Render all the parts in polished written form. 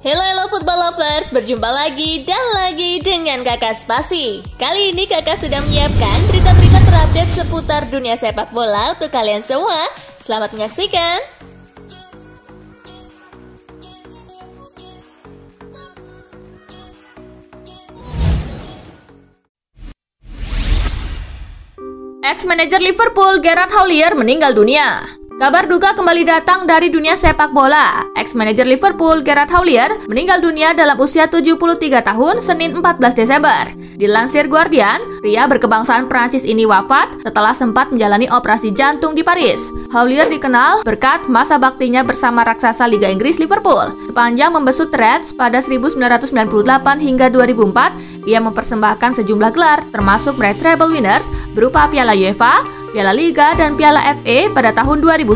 Halo football lovers, berjumpa lagi dan lagi dengan Kakak Spasi. Kali ini Kakak sudah menyiapkan berita-berita terupdate seputar dunia sepak bola untuk kalian semua. Selamat menyaksikan. Ex-manajer Liverpool Gerard Houllier meninggal dunia. Kabar duka kembali datang dari dunia sepak bola. Ex-manajer Liverpool Gerard Houllier meninggal dunia dalam usia 73 tahun Senin 14 Desember. Dilansir Guardian, pria berkebangsaan Prancis ini wafat setelah sempat menjalani operasi jantung di Paris. Houllier dikenal berkat masa baktinya bersama raksasa Liga Inggris Liverpool. Sepanjang membesut Reds pada 1998 hingga 2004, ia mempersembahkan sejumlah gelar termasuk meraih treble winners berupa Piala UEFA, Piala Liga, dan Piala FA pada tahun 2001.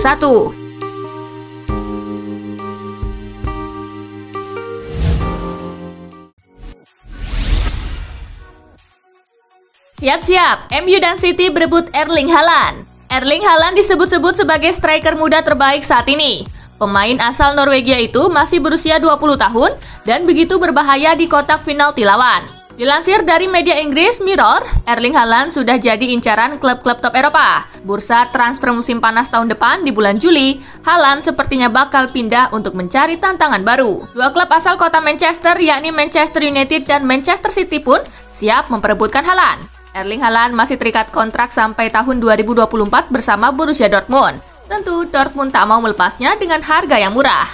Siap-siap, MU dan City berebut Erling Haaland. Erling Haaland disebut-sebut sebagai striker muda terbaik saat ini. Pemain asal Norwegia itu masih berusia 20 tahun dan begitu berbahaya di kotak penalti lawan. Dilansir dari media Inggris Mirror, Erling Haaland sudah jadi incaran klub-klub top Eropa. Bursa transfer musim panas tahun depan di bulan Juli, Haaland sepertinya bakal pindah untuk mencari tantangan baru. Dua klub asal kota Manchester, yakni Manchester United dan Manchester City pun siap memperebutkan Haaland. Erling Haaland masih terikat kontrak sampai tahun 2024 bersama Borussia Dortmund. Tentu Dortmund tak mau melepasnya dengan harga yang murah.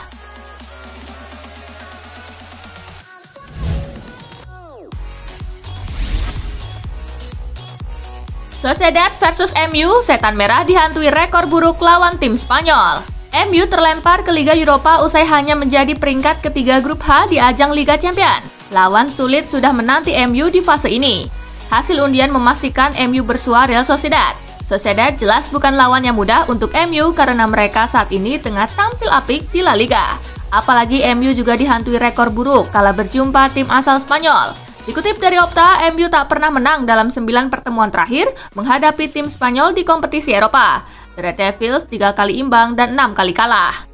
Sociedad versus MU, setan merah dihantui rekor buruk lawan tim Spanyol. MU terlempar ke Liga Eropa usai hanya menjadi peringkat ketiga grup H di ajang Liga Champions. Lawan sulit sudah menanti MU di fase ini. Hasil undian memastikan MU bersua Real Sociedad. Sociedad jelas bukan lawan yang mudah untuk MU karena mereka saat ini tengah tampil apik di La Liga. Apalagi MU juga dihantui rekor buruk kala berjumpa tim asal Spanyol. Dikutip dari Opta, MU tak pernah menang dalam 9 pertemuan terakhir menghadapi tim Spanyol di kompetisi Eropa. The Red Devils 3 kali imbang dan 6 kali kalah.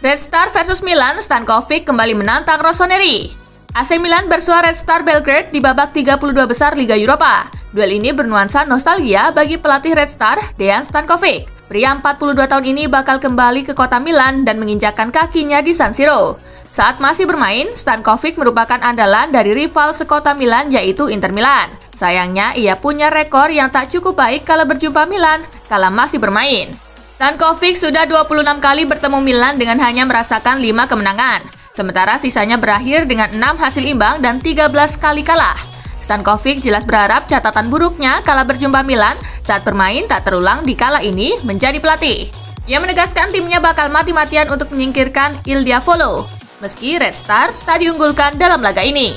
Red Star versus Milan, Stankovic kembali menantang Rossoneri. AC Milan bersua Red Star Belgrade di babak 32 besar Liga Eropa. Duel ini bernuansa nostalgia bagi pelatih Red Star, Dejan Stankovic. Pria 42 tahun ini bakal kembali ke kota Milan dan menginjakkan kakinya di San Siro. Saat masih bermain, Stankovic merupakan andalan dari rival sekota Milan yaitu Inter Milan. Sayangnya, ia punya rekor yang tak cukup baik kala berjumpa Milan kala masih bermain. Stankovic sudah 26 kali bertemu Milan dengan hanya merasakan 5 kemenangan. Sementara sisanya berakhir dengan 6 hasil imbang dan 13 kali kalah. Stankovic jelas berharap catatan buruknya kala berjumpa Milan saat bermain tak terulang di kala ini menjadi pelatih. Ia menegaskan timnya bakal mati-matian untuk menyingkirkan Il Diavolo, meski Red Star tak diunggulkan dalam laga ini.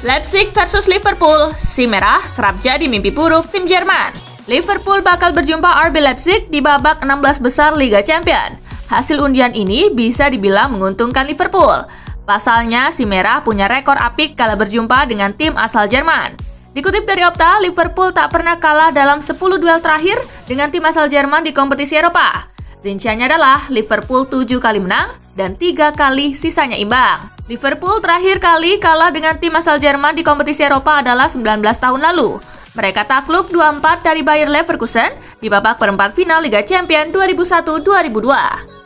Leipzig versus Liverpool, si merah kerap jadi mimpi buruk tim Jerman. Liverpool bakal berjumpa RB Leipzig di babak 16 besar Liga Champions. Hasil undian ini bisa dibilang menguntungkan Liverpool. Pasalnya, si merah punya rekor apik kala berjumpa dengan tim asal Jerman. Dikutip dari Opta, Liverpool tak pernah kalah dalam 10 duel terakhir dengan tim asal Jerman di kompetisi Eropa. Rinciannya adalah Liverpool 7 kali menang dan 3 kali sisanya imbang. Liverpool terakhir kali kalah dengan tim asal Jerman di kompetisi Eropa adalah 19 tahun lalu. Mereka takluk 2-4 dari Bayer Leverkusen di babak perempat final Liga Champions 2001-2002.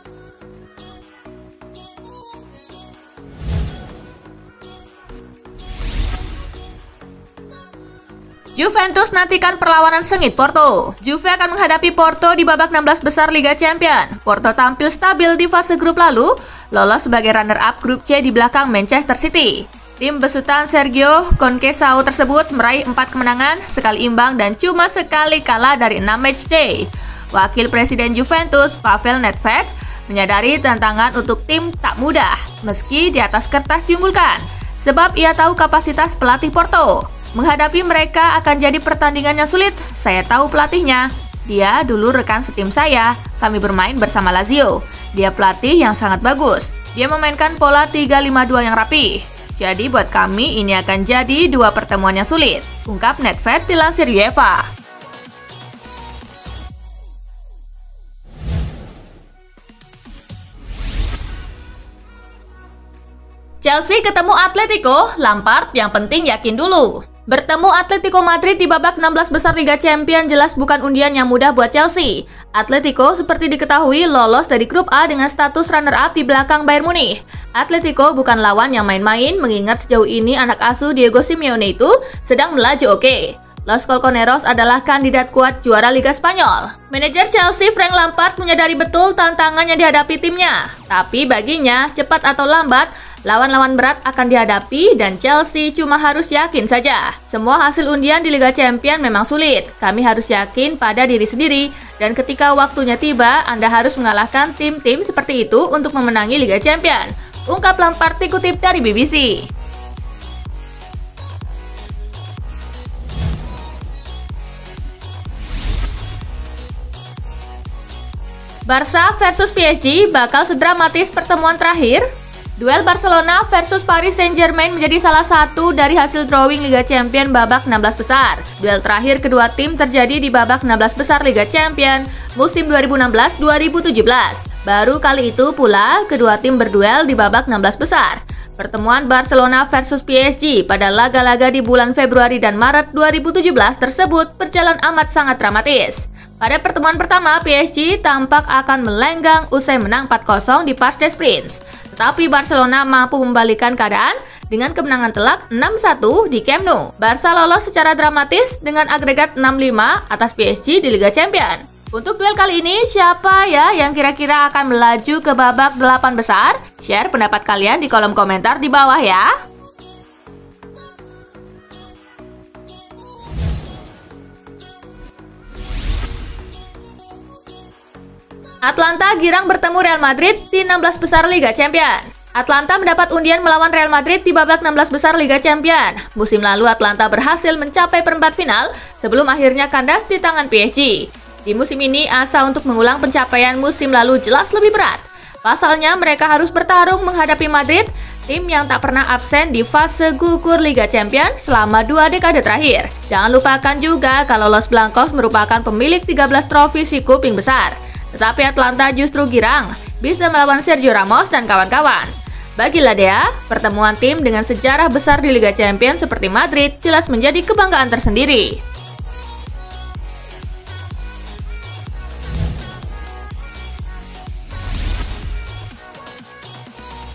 Juventus nantikan perlawanan sengit Porto. Juve akan menghadapi Porto di babak 16 besar Liga Champions. Porto tampil stabil di fase grup lalu, lolos sebagai runner-up grup C di belakang Manchester City. Tim besutan Sergio Conceição tersebut meraih 4 kemenangan, sekali imbang dan cuma sekali kalah dari 6 matchday. Wakil Presiden Juventus, Pavel Nedved, menyadari tantangan untuk tim tak mudah, meski di atas kertas diunggulkan, sebab ia tahu kapasitas pelatih Porto. Menghadapi mereka akan jadi pertandingan yang sulit. Saya tahu pelatihnya. Dia dulu rekan setim saya. Kami bermain bersama Lazio. Dia pelatih yang sangat bagus. Dia memainkan pola 3-5-2 yang rapi. Jadi buat kami ini akan jadi dua pertemuan yang sulit, ungkap Nedved dilansir UEFA. Chelsea ketemu Atletico, Lampard yang penting yakin dulu. Bertemu Atletico Madrid di babak 16 besar Liga Champions jelas bukan undian yang mudah buat Chelsea. Atletico seperti diketahui lolos dari grup A dengan status runner-up di belakang Bayern Munich. Atletico bukan lawan yang main-main mengingat sejauh ini anak asuh Diego Simeone itu sedang melaju oke. Los Colchoneros adalah kandidat kuat juara Liga Spanyol. Manajer Chelsea Frank Lampard menyadari betul tantangan yang dihadapi timnya. Tapi baginya, cepat atau lambat, lawan-lawan berat akan dihadapi dan Chelsea cuma harus yakin saja. Semua hasil undian di Liga Champions memang sulit. Kami harus yakin pada diri sendiri dan ketika waktunya tiba, Anda harus mengalahkan tim-tim seperti itu untuk memenangi Liga Champions. Ungkap Lampard dikutip dari BBC. Barca versus PSG bakal sedramatis pertemuan terakhir. Duel Barcelona versus Paris Saint-Germain menjadi salah satu dari hasil drawing Liga Champions babak 16 besar. Duel terakhir kedua tim terjadi di babak 16 besar Liga Champions musim 2016-2017. Baru kali itu pula kedua tim berduel di babak 16 besar. Pertemuan Barcelona versus PSG pada laga-laga di bulan Februari dan Maret 2017 tersebut berjalan amat sangat dramatis. Pada pertemuan pertama, PSG tampak akan melenggang usai menang 4-0 di Parc des Princes. Tetapi Barcelona mampu membalikan keadaan dengan kemenangan telak 6-1 di Camp Nou. Barca lolos secara dramatis dengan agregat 6-5 atas PSG di Liga Champions. Untuk duel kali ini, siapa ya yang kira-kira akan melaju ke babak 8 besar? Share pendapat kalian di kolom komentar di bawah ya. Atlanta girang bertemu Real Madrid di 16 besar Liga Champions. Atlanta mendapat undian melawan Real Madrid di babak 16 besar Liga Champions. Musim lalu Atlanta berhasil mencapai perempat final sebelum akhirnya kandas di tangan PSG. Di musim ini asa untuk mengulang pencapaian musim lalu jelas lebih berat. Pasalnya mereka harus bertarung menghadapi Madrid, tim yang tak pernah absen di fase gugur Liga Champions selama 2 dekade terakhir. Jangan lupakan juga kalau Los Blancos merupakan pemilik 13 trofi si kuping besar. Tetapi Atlanta justru girang, bisa melawan Sergio Ramos dan kawan-kawan. Bagi Ladea, pertemuan tim dengan sejarah besar di Liga Champions seperti Madrid jelas menjadi kebanggaan tersendiri.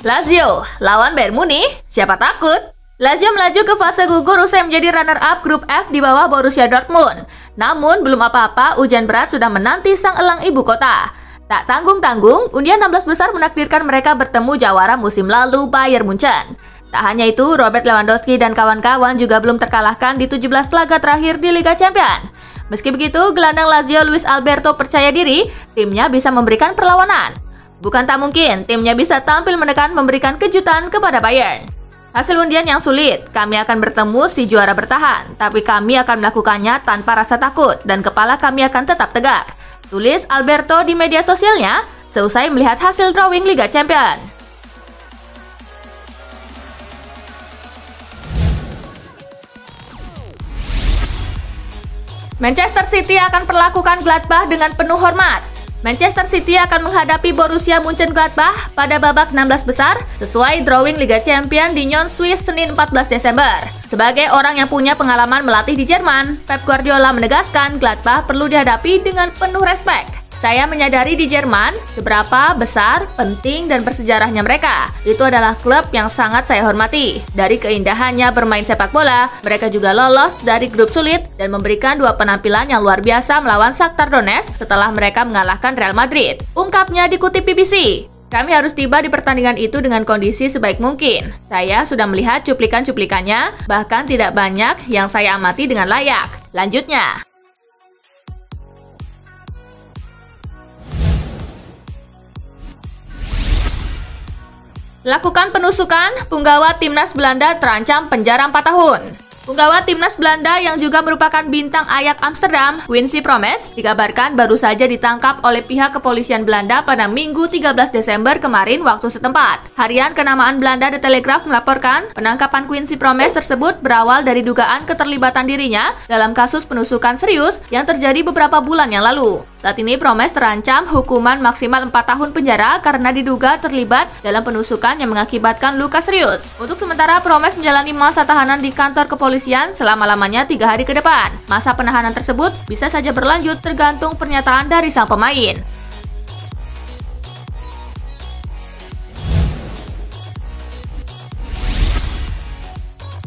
Lazio lawan Bayern Munich, siapa takut? Lazio melaju ke fase gugur usai menjadi runner-up grup F di bawah Borussia Dortmund. Namun belum apa-apa, ujian berat sudah menanti sang elang ibu kota. Tak tanggung-tanggung, undian 16 besar menakdirkan mereka bertemu jawara musim lalu Bayern Munchen. Tak hanya itu, Robert Lewandowski dan kawan-kawan juga belum terkalahkan di 17 laga terakhir di Liga Champions. Meski begitu, gelandang Lazio Luis Alberto percaya diri timnya bisa memberikan perlawanan. Bukan tak mungkin, timnya bisa tampil menekan memberikan kejutan kepada Bayern. Hasil undian yang sulit, kami akan bertemu si juara bertahan, tapi kami akan melakukannya tanpa rasa takut dan kepala kami akan tetap tegak. Tulis Alberto di media sosialnya seusai melihat hasil drawing Liga Champions. Manchester City akan perlakukan Gladbach dengan penuh hormat. Manchester City akan menghadapi Borussia Mönchengladbach pada babak 16 besar sesuai drawing Liga Champions di Nyon, Swiss, Senin 14 Desember. Sebagai orang yang punya pengalaman melatih di Jerman, Pep Guardiola menegaskan Gladbach perlu dihadapi dengan penuh respek. Saya menyadari di Jerman seberapa besar, penting, dan bersejarahnya mereka. Itu adalah klub yang sangat saya hormati. Dari keindahannya bermain sepak bola, mereka juga lolos dari grup sulit dan memberikan 2 penampilan yang luar biasa melawan Shakhtar Donetsk setelah mereka mengalahkan Real Madrid. Ungkapnya dikutip BBC. Kami harus tiba di pertandingan itu dengan kondisi sebaik mungkin. Saya sudah melihat cuplikan-cuplikannya, bahkan tidak banyak yang saya amati dengan layak. Lanjutnya. Lakukan penusukan, punggawa timnas Belanda terancam penjara 4 tahun. Punggawa timnas Belanda yang juga merupakan bintang Ajax Amsterdam, Quincy Promes, dikabarkan baru saja ditangkap oleh pihak kepolisian Belanda pada Minggu 13 Desember kemarin waktu setempat. Harian kenamaan Belanda The Telegraph melaporkan penangkapan Quincy Promes tersebut berawal dari dugaan keterlibatan dirinya dalam kasus penusukan serius yang terjadi beberapa bulan yang lalu. Saat ini Promes terancam hukuman maksimal 4 tahun penjara karena diduga terlibat dalam penusukan yang mengakibatkan luka serius. Untuk sementara Promes menjalani masa tahanan di kantor kepolisian selama-lamanya 3 hari ke depan. Masa penahanan tersebut bisa saja berlanjut tergantung pernyataan dari sang pemain.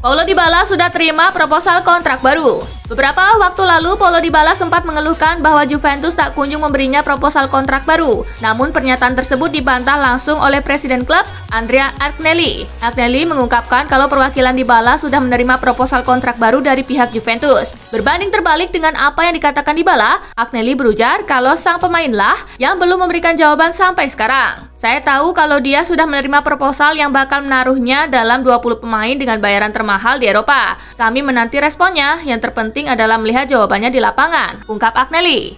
Paulo Dybala sudah terima proposal kontrak baru. Beberapa waktu lalu, Paulo Dybala sempat mengeluhkan bahwa Juventus tak kunjung memberinya proposal kontrak baru. Namun pernyataan tersebut dibantah langsung oleh presiden klub, Andrea Agnelli. Agnelli mengungkapkan kalau perwakilan Dybala sudah menerima proposal kontrak baru dari pihak Juventus. Berbanding terbalik dengan apa yang dikatakan Dybala, Agnelli berujar kalau sang pemainlah yang belum memberikan jawaban sampai sekarang. Saya tahu kalau dia sudah menerima proposal yang bakal menaruhnya dalam 20 pemain dengan bayaran termahal di Eropa. Kami menanti responnya, yang terpenting adalah melihat jawabannya di lapangan, ungkap Agnelli.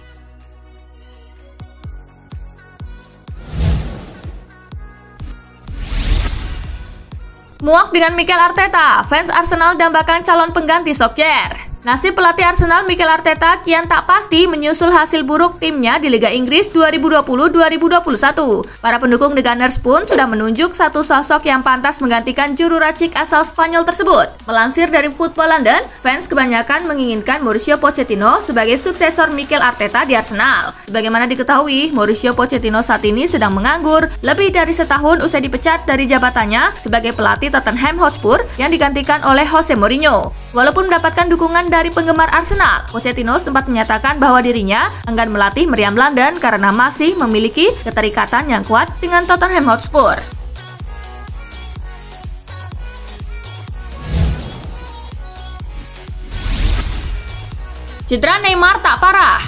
Muak dengan Mikel Arteta, fans Arsenal dambakan calon pengganti Solskjaer. Nasib pelatih Arsenal Mikel Arteta kian tak pasti menyusul hasil buruk timnya di Liga Inggris 2020-2021. Para pendukung The Gunners pun sudah menunjuk satu sosok yang pantas menggantikan juru racik asal Spanyol tersebut. Melansir dari Football London, fans kebanyakan menginginkan Mauricio Pochettino sebagai suksesor Mikel Arteta di Arsenal. Sebagaimana diketahui, Mauricio Pochettino saat ini sedang menganggur lebih dari setahun usai dipecat dari jabatannya sebagai pelatih Tottenham Hotspur yang digantikan oleh Jose Mourinho. Walaupun mendapatkan dukungan dari penggemar Arsenal, Pochettino sempat menyatakan bahwa dirinya enggan melatih meriam London karena masih memiliki keterikatan yang kuat dengan Tottenham Hotspur. Cedera Neymar tak parah.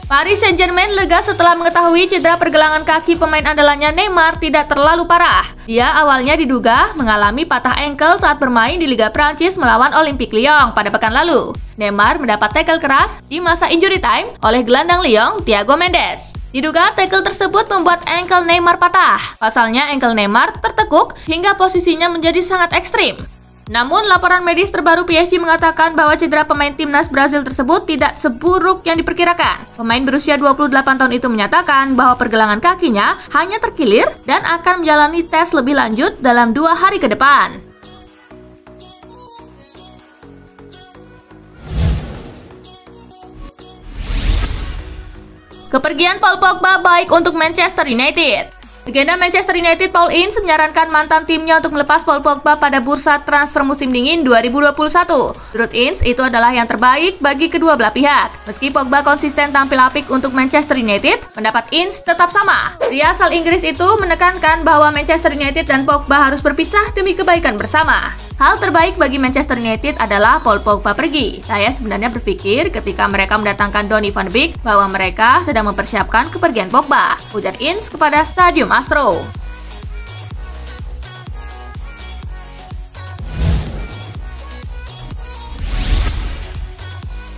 Paris Saint-Germain lega setelah mengetahui cedera pergelangan kaki pemain andalannya Neymar tidak terlalu parah. Dia awalnya diduga mengalami patah ankle saat bermain di Liga Prancis melawan Olympique Lyon pada pekan lalu. Neymar mendapat tackle keras di masa injury time oleh gelandang Lyon, Thiago Mendes. Diduga tackle tersebut membuat ankle Neymar patah. Pasalnya ankle Neymar tertekuk hingga posisinya menjadi sangat ekstrim. Namun, laporan medis terbaru PSG mengatakan bahwa cedera pemain timnas Brazil tersebut tidak seburuk yang diperkirakan. Pemain berusia 28 tahun itu menyatakan bahwa pergelangan kakinya hanya terkilir dan akan menjalani tes lebih lanjut dalam 2 hari ke depan. Kepergian Paul Pogba baik untuk Manchester United. Legenda Manchester United Paul Ince menyarankan mantan timnya untuk melepas Paul Pogba pada bursa transfer musim dingin 2021. Menurut Ince, itu adalah yang terbaik bagi kedua belah pihak. Meski Pogba konsisten tampil apik untuk Manchester United, pendapat Ince tetap sama. Pria asal Inggris itu menekankan bahwa Manchester United dan Pogba harus berpisah demi kebaikan bersama. Hal terbaik bagi Manchester United adalah Paul Pogba pergi. Saya sebenarnya berpikir ketika mereka mendatangkan Donny van de Beek bahwa mereka sedang mempersiapkan kepergian Pogba, ujar Ince kepada Stadium Astro.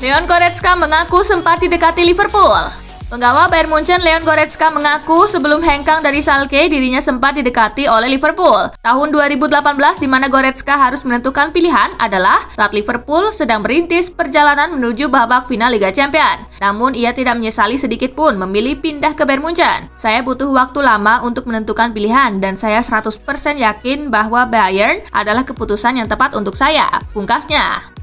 Leon Goretzka mengaku sempat didekati Liverpool. Penggawa Bayern Munchen Leon Goretzka mengaku sebelum hengkang dari Schalke dirinya sempat didekati oleh Liverpool. Tahun 2018 di mana Goretzka harus menentukan pilihan adalah saat Liverpool sedang merintis perjalanan menuju babak final Liga Champions. Namun ia tidak menyesali sedikit pun memilih pindah ke Bayern Munchen. Saya butuh waktu lama untuk menentukan pilihan dan saya 100% yakin bahwa Bayern adalah keputusan yang tepat untuk saya, pungkasnya.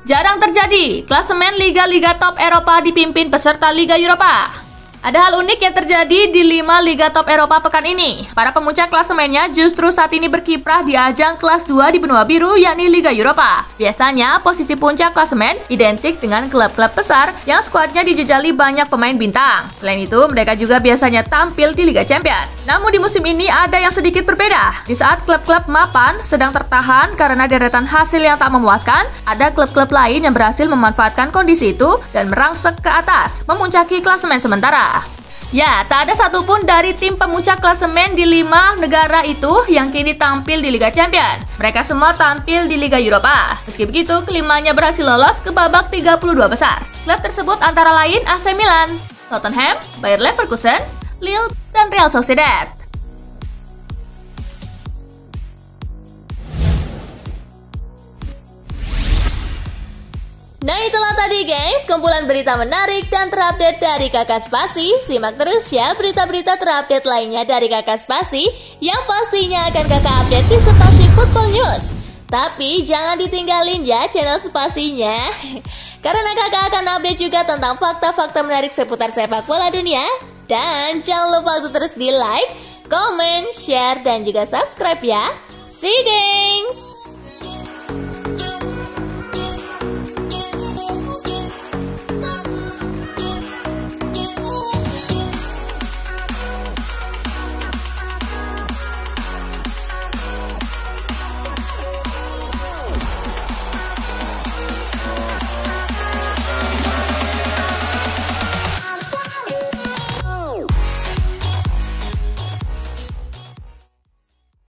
Jarang terjadi, klasemen liga-liga top Eropa dipimpin peserta Liga Eropa. Ada hal unik yang terjadi di 5 Liga top Eropa pekan ini. Para pemuncak klasemennya justru saat ini berkiprah di ajang kelas 2 di benua biru, yakni Liga Eropa. Biasanya, posisi puncak klasemen identik dengan klub-klub besar yang skuadnya dijejali banyak pemain bintang. Selain itu, mereka juga biasanya tampil di Liga Champions. Namun di musim ini ada yang sedikit berbeda. Di saat klub-klub mapan sedang tertahan karena deretan hasil yang tak memuaskan, ada klub-klub lain yang berhasil memanfaatkan kondisi itu dan merangsek ke atas, memuncaki klasemen sementara. Ya, tak ada satupun dari tim pemuncak klasemen di 5 negara itu yang kini tampil di Liga Champions. Mereka semua tampil di Liga Eropa. Meski begitu, kelimanya berhasil lolos ke babak 32 besar. Klub tersebut antara lain AC Milan, Tottenham, Bayer Leverkusen, Lille, dan Real Sociedad. Nah, itulah tadi guys, kumpulan berita menarik dan terupdate dari Kakak Spasi. Simak terus ya berita-berita terupdate lainnya dari Kakak Spasi yang pastinya akan Kakak update di Spasi Football News. Tapi jangan ditinggalin ya channel Spasinya, karena Kakak akan update juga tentang fakta-fakta menarik seputar sepak bola dunia. Dan jangan lupa untuk terus di like, comment, share, dan juga subscribe ya. See you guys!